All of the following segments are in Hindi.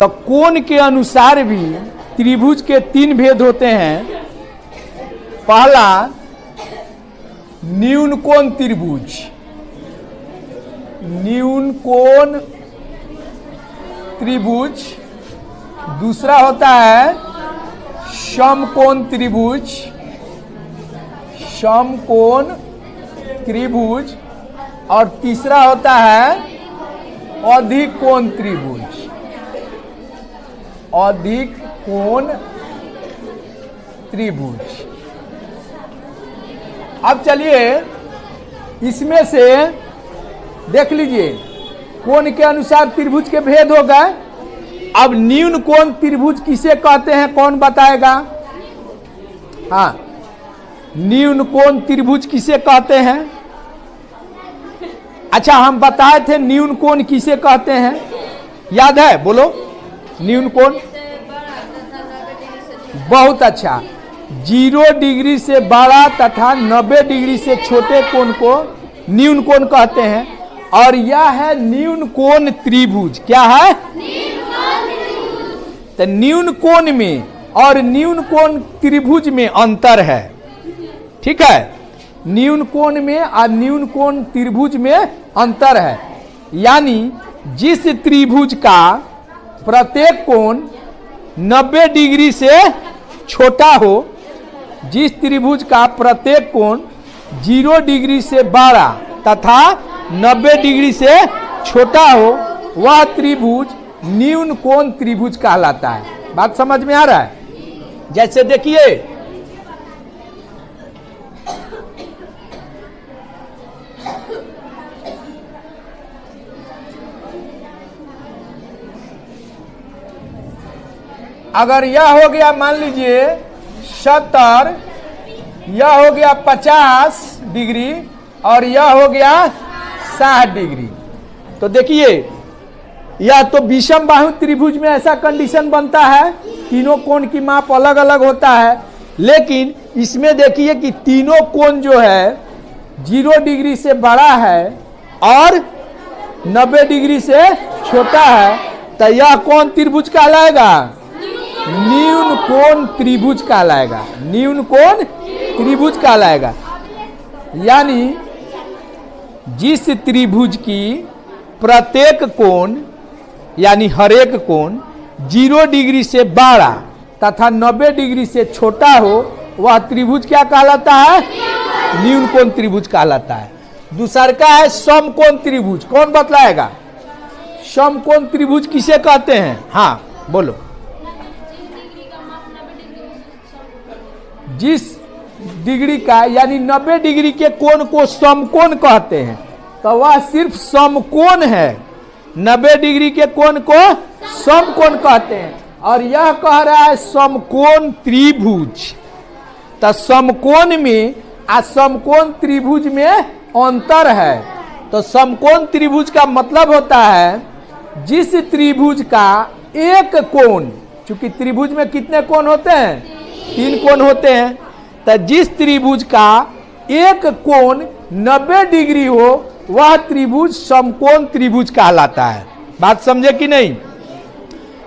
तो कोण के अनुसार भी त्रिभुज के तीन भेद होते हैं। पहला न्यून कोण त्रिभुज, न्यून कोण त्रिभुज। दूसरा होता है समकोण त्रिभुज, समकोण त्रिभुज। और तीसरा होता है अधिक कोण त्रिभुज, अधिक कोण त्रिभुज। अब चलिए इसमें से देख लीजिए, कोण के अनुसार त्रिभुज के भेद हो गए। अब न्यून कोण त्रिभुज किसे कहते हैं, कौन बताएगा? हाँ, न्यून कोण त्रिभुज किसे कहते हैं? अच्छा, हम बताए थे न्यून कोण किसे कहते हैं, याद है? बोलो। न्यून कोण, बहुत अच्छा। 0 डिग्री से बड़ा तथा 90 डिग्री से छोटे कोण को न्यून कोण कहते हैं। और यह है न्यून कोण त्रिभुज। क्या है? तो न्यून कोण में और न्यून कोण त्रिभुज में अंतर है। ठीक है, न्यून कोण में और न्यून कोण त्रिभुज में अंतर है। यानी जिस त्रिभुज का प्रत्येक कोण 90 डिग्री से छोटा हो, जिस त्रिभुज का प्रत्येक कोण 0 डिग्री से बड़ा तथा 90 डिग्री से छोटा हो, वह त्रिभुज न्यून कोण त्रिभुज कहलाता है। बात समझ में आ रहा है? जैसे देखिए, अगर यह हो गया मान लीजिए 70, यह हो गया 50 डिग्री और यह हो गया 60 डिग्री, तो देखिए यह तो विषम बाहु त्रिभुज में ऐसा कंडीशन बनता है, तीनों कोण की माप अलग अलग होता है। लेकिन इसमें देखिए कि तीनों कोण जो है 0 डिग्री से बड़ा है और 90 डिग्री से छोटा है, तो यह कोण त्रिभुज कहलाएगा? न्यून कोण त्रिभुज कहलाएगा, न्यून कोण त्रिभुज कहलाएगा। यानी जिस त्रिभुज की प्रत्येक कोण यानी हर एक कोण 0 डिग्री से बड़ा तथा 90 डिग्री से छोटा हो, वह त्रिभुज क्या कहलाता है? न्यून कोण त्रिभुज कहलाता है। दूसरा का है समकोण त्रिभुज। कौन बतलाएगा? समकोण त्रिभुज किसे कहते हैं? हाँ बोलो। जिस डिग्री का यानी 90 डिग्री के कोण को समकोण कहते हैं, तो वह सिर्फ समकोण है। 90 डिग्री के कोण को समकोण कहते हैं। और यह कह रहा है समकोण त्रिभुज। तो समकोण में और समकोण त्रिभुज में अंतर है। तो समकोण त्रिभुज का मतलब होता है जिस त्रिभुज का एक कोण, चूंकि त्रिभुज में कितने कोण होते हैं? 3 कोण होते हैं। तो जिस त्रिभुज का एक कोण 90 डिग्री हो, वह त्रिभुज समकोण त्रिभुज कहलाता है। बात समझे कि नहीं?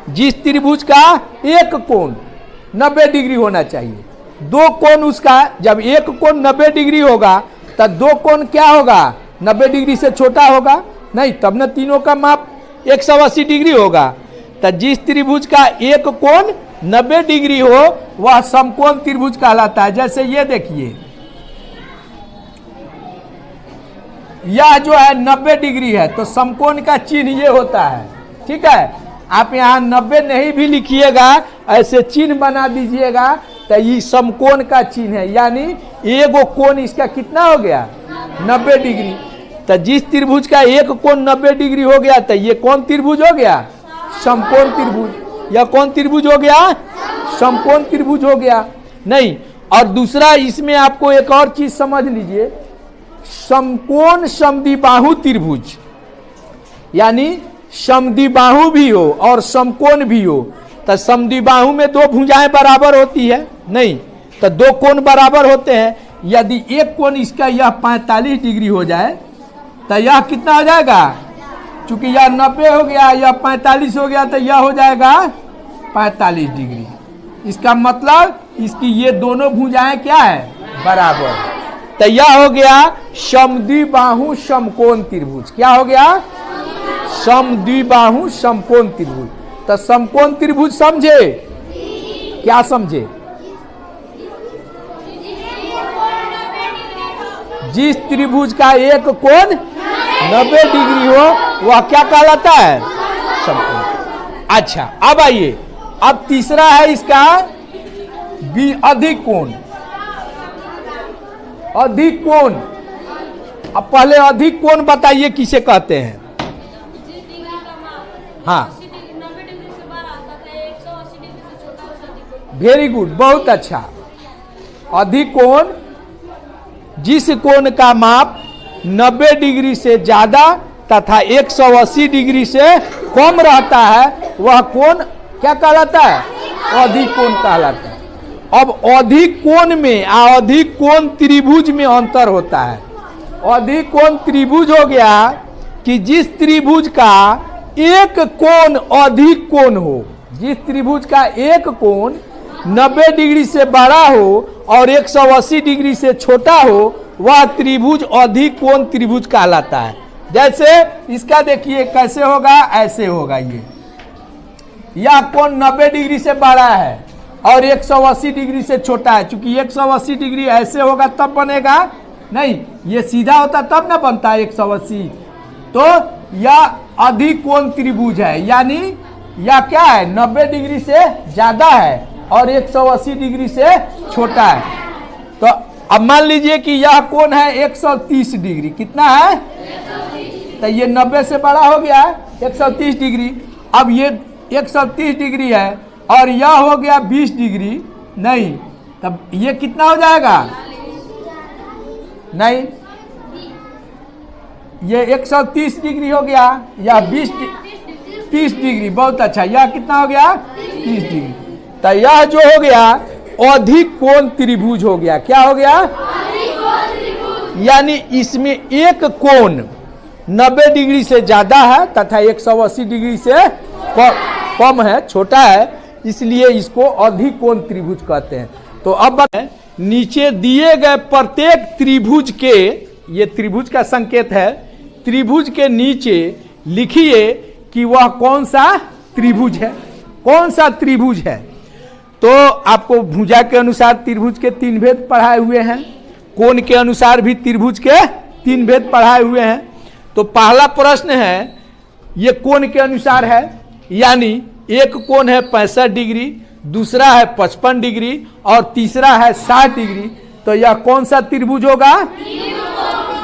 जिस त्रिभुज का एक कोण 90 डिग्री होना चाहिए, 2 कोण उसका, जब एक कोण 90 डिग्री होगा तो 2 कोण क्या होगा? 90 डिग्री से छोटा होगा नहीं, तब न तीनों का माप 180 डिग्री होगा। तो जिस त्रिभुज का एक कोण 90 डिग्री हो, वह समकोण त्रिभुज कहलाता है। जैसे ये देखिए, यह जो है 90 डिग्री है, तो समकोण का चिन्ह ये होता है। ठीक है, आप यहाँ 90 नहीं भी लिखिएगा, ऐसे चिन्ह बना दीजिएगा, तो ये समकोण का चिन्ह है। यानी एगो कोण इसका कितना हो गया? 90 डिग्री। तो जिस त्रिभुज का एक कोण 90 डिग्री हो गया, तो ये कौन त्रिभुज हो गया? समकोण त्रिभुज। यह कौन त्रिभुज हो गया? समकोण त्रिभुज हो गया। नहीं, और दूसरा इसमें आपको एक और चीज समझ लीजिए, समकोण समद्विबाहु त्रिभुज। यानी समद्विबाहु भी हो और समकोण भी हो। तो समद्विबाहु में 2 भुजाएं बराबर होती है नहीं, तो 2 कोण बराबर होते हैं। यदि एक कोण इसका यह 45 डिग्री हो जाए, तो यह कितना हो जाएगा? चूंकि यह 90 हो गया, यह 45 हो गया, तो यह हो जाएगा 45 डिग्री। इसका मतलब इसकी ये दोनों भुजाएं क्या है, बराबर। तो यह हो गया समद्विबाहु समकोण त्रिभुज। क्या हो गया, समद्विबाहु समकोण त्रिभुज। तो समकोण त्रिभुज समझे, क्या समझे, जिस त्रिभुज का एक कोण 90 डिग्री हो वह क्या कहलाता है, समकोण। अच्छा, अब आइए, अब तीसरा है इसका अधिक कोण। अधिक कोण, अब पहले अधिक कोण बताइए किसे कहते हैं। हाँ, वेरी गुड, बहुत अच्छा। अधिक कोण जिस कोण का माप 90 डिग्री से ज्यादा तथा 180 डिग्री से कम रहता है वह कोण क्या कहलाता है, अधिक कोण कहलाता है। अब अधिक कोण में अधिक कोण त्रिभुज में अंतर होता है। अधिक कोण त्रिभुज हो गया कि जिस त्रिभुज का एक कोण अधिक कोण हो, जिस त्रिभुज का एक कोण 90 डिग्री से बड़ा हो और 180 डिग्री से छोटा हो वह त्रिभुज अधिक कोण त्रिभुज कहलाता है। जैसे इसका देखिए कैसे होगा, ऐसे होगा। यह कोण 90 डिग्री से बड़ा है और 180 डिग्री से छोटा है। चूंकि 180 डिग्री ऐसे होगा तब बनेगा, नहीं ये सीधा होता तब ना बनता है 180। तो यह अधिक कोण त्रिभुज है, यानी यह क्या है, 90 डिग्री से ज्यादा है और 180 डिग्री से छोटा है। तो अब मान लीजिए कि यह कोण है 130 डिग्री। कितना है, तो ये 90 से बड़ा हो गया 130 डिग्री। अब ये 130 डिग्री है और यह हो गया 20 डिग्री, नहीं तब ये कितना हो जाएगा, नहीं ये 130 डिग्री हो गया, या 30 डिग्री, बहुत अच्छा। यह कितना हो गया, 30 डिग्री। तो यह जो हो गया अधिक कोण त्रिभुज हो गया। क्या हो गया, यानी इसमें एक कोण 90 डिग्री से ज्यादा है तथा 180 डिग्री से कम है, छोटा है, इसलिए इसको अधिक कोण त्रिभुज कहते हैं। तो अब नीचे दिए गए प्रत्येक त्रिभुज के, ये त्रिभुज का संकेत है, त्रिभुज के नीचे लिखिए कि वह कौन सा त्रिभुज है, कौन सा त्रिभुज है। तो आपको भुजा के अनुसार त्रिभुज के 3 भेद पढ़ाए हुए हैं, कोण के अनुसार भी त्रिभुज के 3 भेद पढ़ाए हुए हैं। तो पहला प्रश्न है, ये कोण के अनुसार है, यानी एक कोण है 65 डिग्री, दूसरा है 55 डिग्री और तीसरा है 60 डिग्री। तो यह कौन सा त्रिभुज होगा,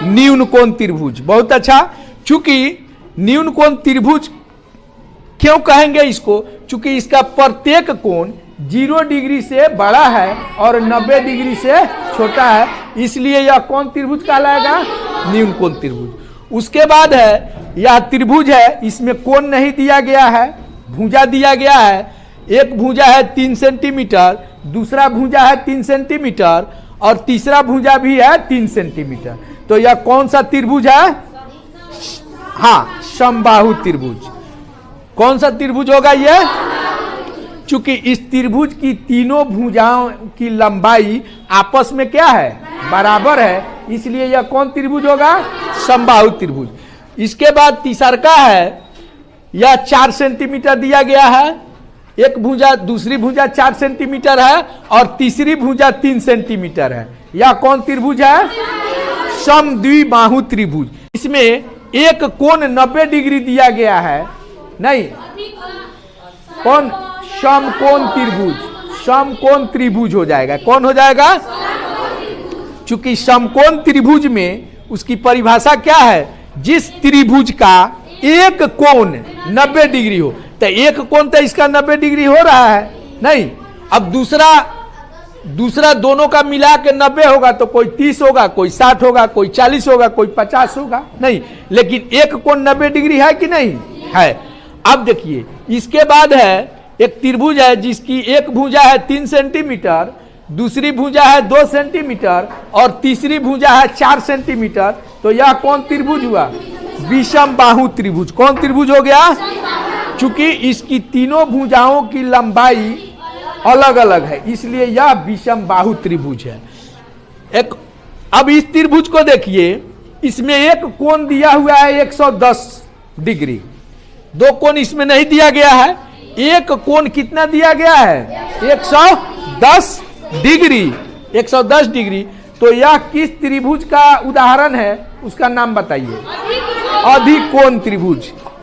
न्यून कोण त्रिभुज। बहुत अच्छा। चूंकि न्यून कोण त्रिभुज क्यों कहेंगे इसको, चूंकि इसका प्रत्येक कोण 0 डिग्री से बड़ा है और 90 डिग्री से छोटा है, इसलिए यह कौन त्रिभुज कहलाएगा, न्यून कोण त्रिभुज। उसके बाद है यह त्रिभुज है, इसमें कोण नहीं दिया गया है, भुजा दिया गया है। एक भुजा है 3 सेंटीमीटर, दूसरा भुजा है 3 सेंटीमीटर और तीसरा भुजा भी है 3 सेंटीमीटर। तो यह कौन सा त्रिभुज है, हाँ समबाहु त्रिभुज। कौन सा त्रिभुज होगा यह, चूंकि इस त्रिभुज की तीनों भुजाओं की लंबाई आपस में क्या है, बराबर है, इसलिए यह कौन त्रिभुज होगा, समबाहु त्रिभुज। इसके बाद तीसरा है, यह 4 सेंटीमीटर दिया गया है, एक भुजा दूसरी भुजा 4 सेंटीमीटर है और तीसरी भुजा 3 सेंटीमीटर है। यह कौन त्रिभुज है, समद्विबाहु त्रिभुज। इसमें एक कोण 90 डिग्री दिया गया है, नहीं कौन, समकोण त्रिभुज, समकोण त्रिभुज हो जाएगा। कौन हो जाएगा, चूंकि समकोण त्रिभुज में उसकी परिभाषा क्या है, जिस त्रिभुज का एक कोण 90 डिग्री हो। तो एक कोण तो इसका 90 डिग्री हो रहा है, नहीं अब दूसरा दोनों का मिला के 90 होगा, तो कोई 30 होगा, कोई 60 होगा, कोई 40 होगा, कोई 50 होगा, नहीं, लेकिन एक कोण 90 डिग्री है कि नहीं है। अब देखिए इसके बाद है एक त्रिभुज है जिसकी एक भुजा है 3 सेंटीमीटर, दूसरी भुजा है 2 सेंटीमीटर और तीसरी भुजा है 4 सेंटीमीटर। तो यह कौन त्रिभुज हुआ, विषम बाहु त्रिभुज। कौन त्रिभुज हो गया? चूंकि इसकी तीनों भुजाओं की लंबाई अलग अलग है इसलिए यह विषम बाहु त्रिभुज है। एक अब इस त्रिभुज को देखिए, इसमें एक कोण दिया हुआ है 110 डिग्री, दो कोण इसमें नहीं दिया गया है। एक कोण कितना दिया गया है? 110 डिग्री। 110 डिग्री। तो यह किस त्रिभुज का उदाहरण है? उसका नाम बताइए। अधिकोण त्रिभुज।